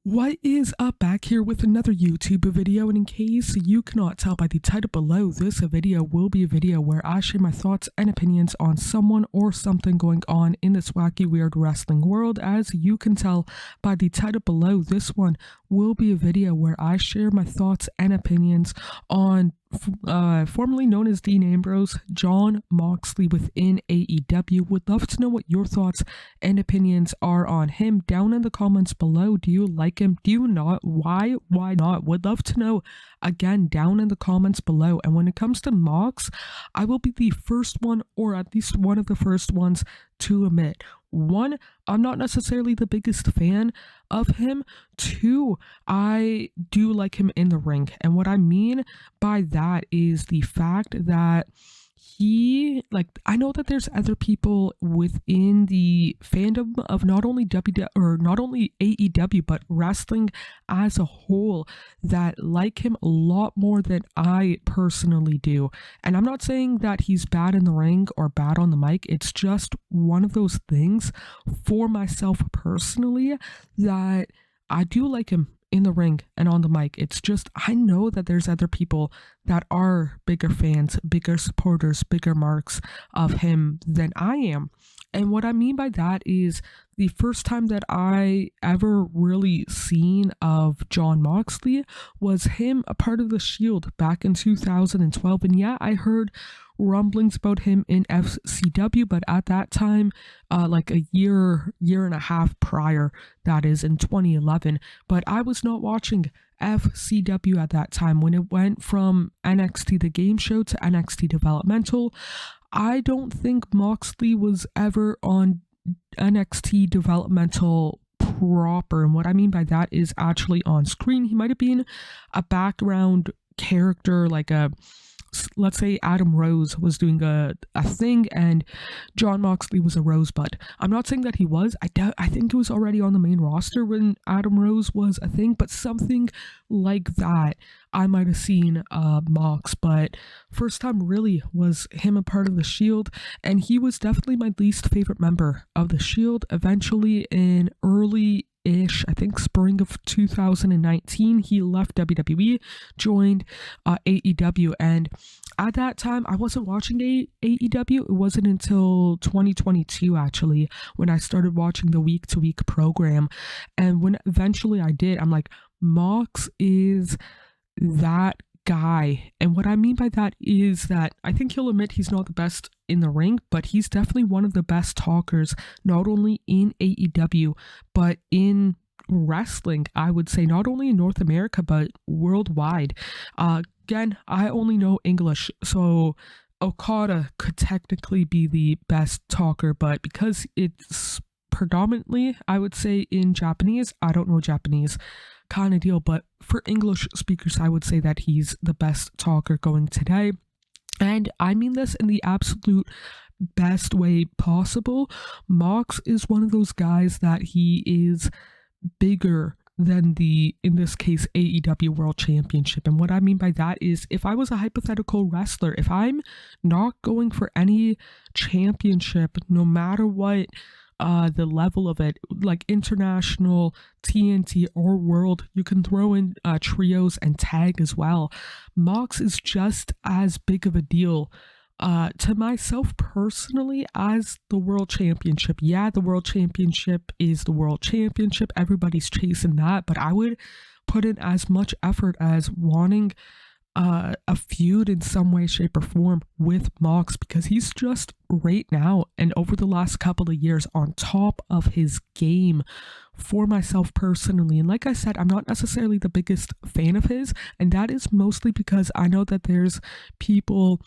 What is up? Back here with another YouTube video, and in case you cannot tell by the title below, this video will be a video where I share my thoughts and opinions on someone or something going on in this wacky weird wrestling world. As you can tell by the title below, this one will be a video where I share my thoughts and opinions on formerly known as Dean Ambrose, Jon Moxley within AEW. Would love to know what your thoughts and opinions are on him down in the comments below. Do you like him? Do you not? Why not? Would love to know again down in the comments below. And when it comes to Mox, I will be the first one, or at least one of the first ones, to admit, one, I'm not necessarily the biggest fan of him. Two, I do like him in the ring. And what I mean by that is the fact that I know that there's other people within the fandom of not only AEW, but wrestling as a whole that like him a lot more than I personally do. And I'm not saying that he's bad in the ring or bad on the mic. It's just one of those things for myself personally that I do like him in the ring and on the mic. It's just, I know that there's other people that are bigger fans, bigger supporters, bigger marks of him than I am. And what I mean by that is the first time that I ever really seen of Jon Moxley was him a part of the Shield back in 2012. And yeah, I heard rumblings about him in FCW, but at that time, like a year and a half prior, that is in 2011, but I was not watching FCW at that time when it went from NXT the game show to NXT developmental. I don't think Moxley was ever on NXT developmental proper, and what I mean by that is actually on screen. He might have been a background character, like let's say Adam Rose was doing a thing and Jon Moxley was a rosebud. I'm not saying that he was. I think he was already on the main roster when Adam Rose was a thing, but something like that I might have seen Mox. But first time really was him a part of the Shield, and he was definitely my least favorite member of the Shield. Eventually in I think spring of 2019, he left WWE, joined AEW, and at that time I wasn't watching AEW. It wasn't until 2022 actually when I started watching the week-to-week program, and when eventually I did, I'm like, Mox is that guy. And what I mean by that is that I think he'll admit he's not the best in the ring, but he's definitely one of the best talkers, not only in AEW, but in wrestling, I would say, not only in North America, but worldwide. Again, I only know English, so Okada could technically be the best talker, but because it's predominantly, I would say, in Japanese, I don't know Japanese, kind of deal, but for English speakers, I would say that he's the best talker going today. And I mean this in the absolute best way possible. Mox is one of those guys that he is bigger than in this case, AEW World Championship. And what I mean by that is, if I was a hypothetical wrestler, if I'm not going for any championship, no matter what the level of it, like international, TNT, or world, you can throw in trios and tag as well. Mox is just as big of a deal to myself personally as the World Championship. Yeah, the World Championship is the World Championship. Everybody's chasing that, but I would put in as much effort as wanting a feud in some way, shape, or form with Mox, because he's just right now and over the last couple of years on top of his game for myself personally. And like I said, I'm not necessarily the biggest fan of his, and that is mostly because I know that there's people,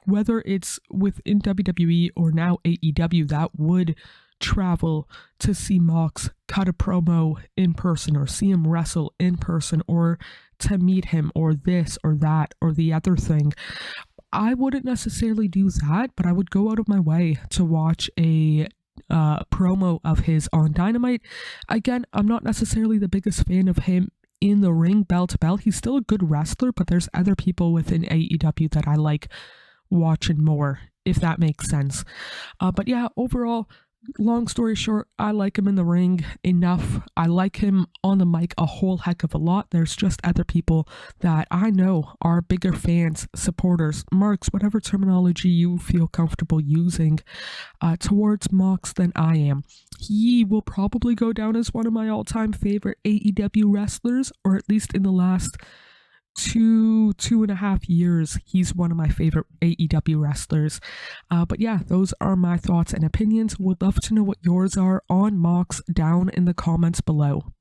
whether it's within WWE or now AEW, that would travel to see Mox cut a promo in person, or see him wrestle in person, or to meet him, or this or that or the other thing. I wouldn't necessarily do that, but I would go out of my way to watch a promo of his on Dynamite. Again, I'm not necessarily the biggest fan of him in the ring, bell to bell. He's still a good wrestler, but there's other people within AEW that I like watching more, if that makes sense. But yeah, overall, long story short, I like him in the ring enough. I like him on the mic a whole heck of a lot. There's just other people that I know are bigger fans, supporters, marks, whatever terminology you feel comfortable using towards Mox than I am. He will probably go down as one of my all-time favorite AEW wrestlers, or at least in the last 2.5 years, he's one of my favorite AEW wrestlers. But yeah, those are my thoughts and opinions. Would love to know what yours are on Mox down in the comments below.